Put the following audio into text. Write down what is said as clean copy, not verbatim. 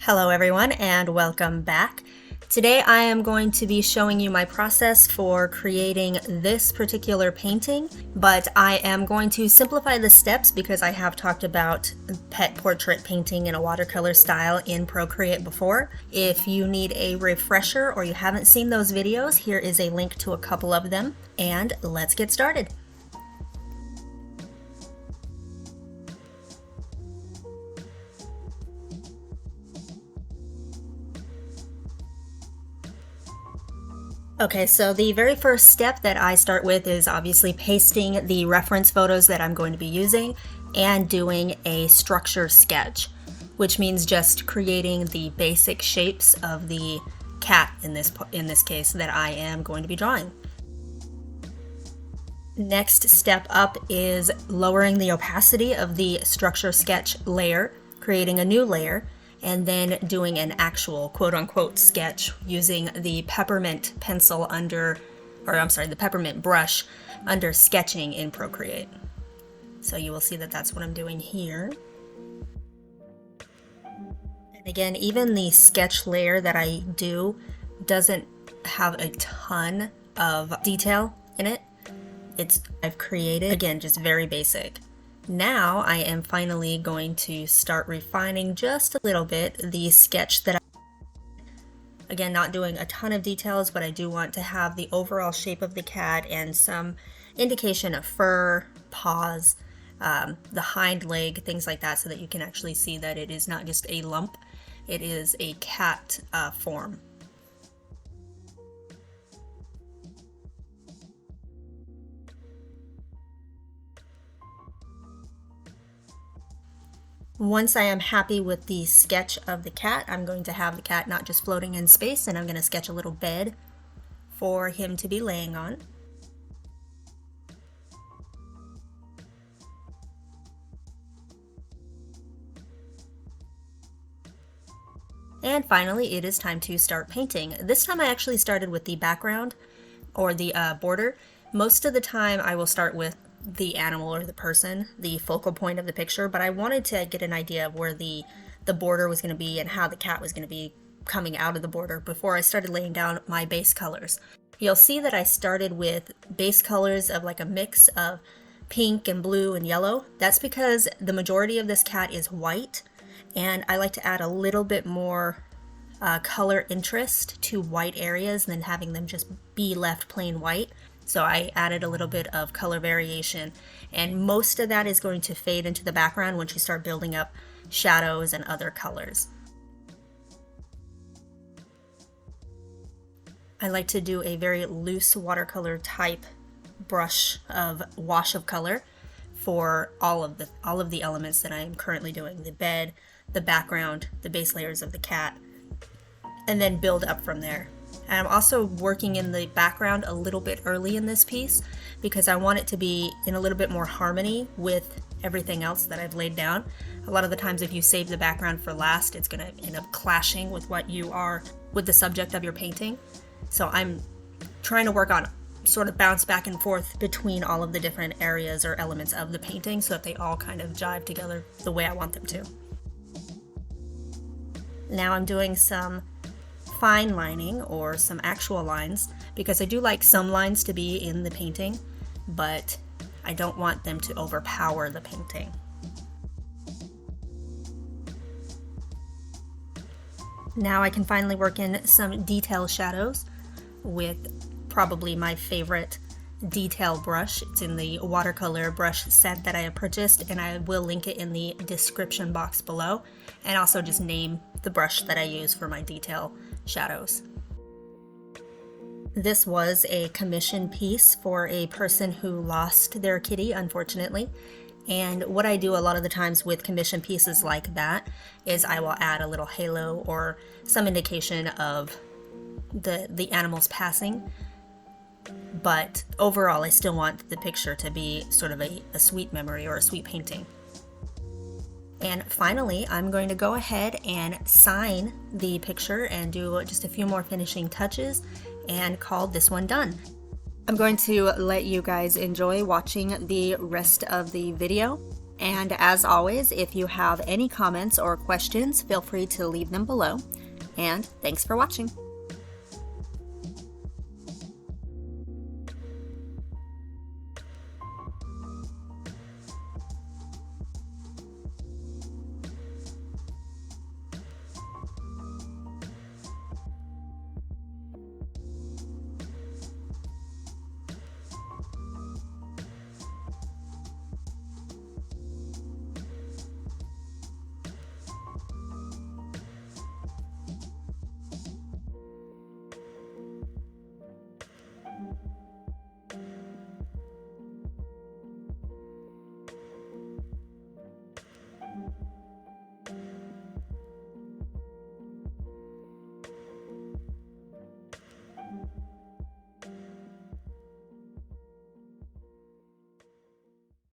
Hello everyone and welcome back. Today I am going to be showing you my process for creating this particular painting, but I am going to simplify the steps because I have talked about pet portrait painting in a watercolor style in Procreate before. If you need a refresher or you haven't seen those videos, here is a link to a couple of them, and let's get started. Okay, so the very first step that I start with is obviously pasting the reference photos that I'm going to be using and doing a structure sketch, which means just creating the basic shapes of the cat in this case that I am going to be drawing. Next step up is lowering the opacity of the structure sketch layer, creating a new layer, and then doing an actual quote-unquote sketch using the Peppermint pencil the Peppermint brush under sketching in Procreate. So you will see that that's what I'm doing here. And again, even the sketch layer that I do doesn't have a ton of detail in it. I've created, again, just very basic. Now I am finally going to start refining just a little bit the sketch that again, not doing a ton of details, but I do want to have the overall shape of the cat and some indication of fur, paws, the hind leg, things like that, so that you can actually see that it is not just a lump, it is a cat form. Once I am happy with the sketch of the cat, I'm going to have the cat not just floating in space, and I'm going to sketch a little bed for him to be laying on. And finally, it is time to start painting. This time I actually started with the background or the border. Most of the time I will start with the animal or the person, the focal point of the picture, but I wanted to get an idea of where the border was going to be and how the cat was going to be coming out of the border before I started laying down my base colors. You'll see that I started with base colors of like a mix of pink and blue and yellow. That's because the majority of this cat is white, and I like to add a little bit more color interest to white areas than having them just be left plain white. So I added a little bit of color variation, and most of that is going to fade into the background once you start building up shadows and other colors. I like to do a very loose watercolor type brush of wash of color for all of the elements that I am currently doing: the bed, the background, the base layers of the cat, and then build up from there. And I'm also working in the background a little bit early in this piece because I want it to be in a little bit more harmony with everything else that I've laid down. A lot of the times if you save the background for last, it's going to end up clashing with with the subject of your painting. So I'm trying to work on sort of bounce back and forth between all of the different areas or elements of the painting so that they all kind of jive together the way I want them to. Now I'm doing some fine lining or some actual lines because I do like some lines to be in the painting, but I don't want them to overpower the painting. Now I can finally work in some detail shadows with probably my favorite detail brush. It's in the watercolor brush set that I have purchased, and I will link it in the description box below, and also just name the brush that I use for my detail shadows. This was a commission piece for a person who lost their kitty, unfortunately. And what I do a lot of the times with commission pieces like that is I will add a little halo or some indication of the animal's passing. But overall, I still want the picture to be sort of a sweet memory or a sweet painting. And finally, I'm going to go ahead and sign the picture and do just a few more finishing touches and call this one done. I'm going to let you guys enjoy watching the rest of the video. And as always, if you have any comments or questions, feel free to leave them below. And thanks for watching.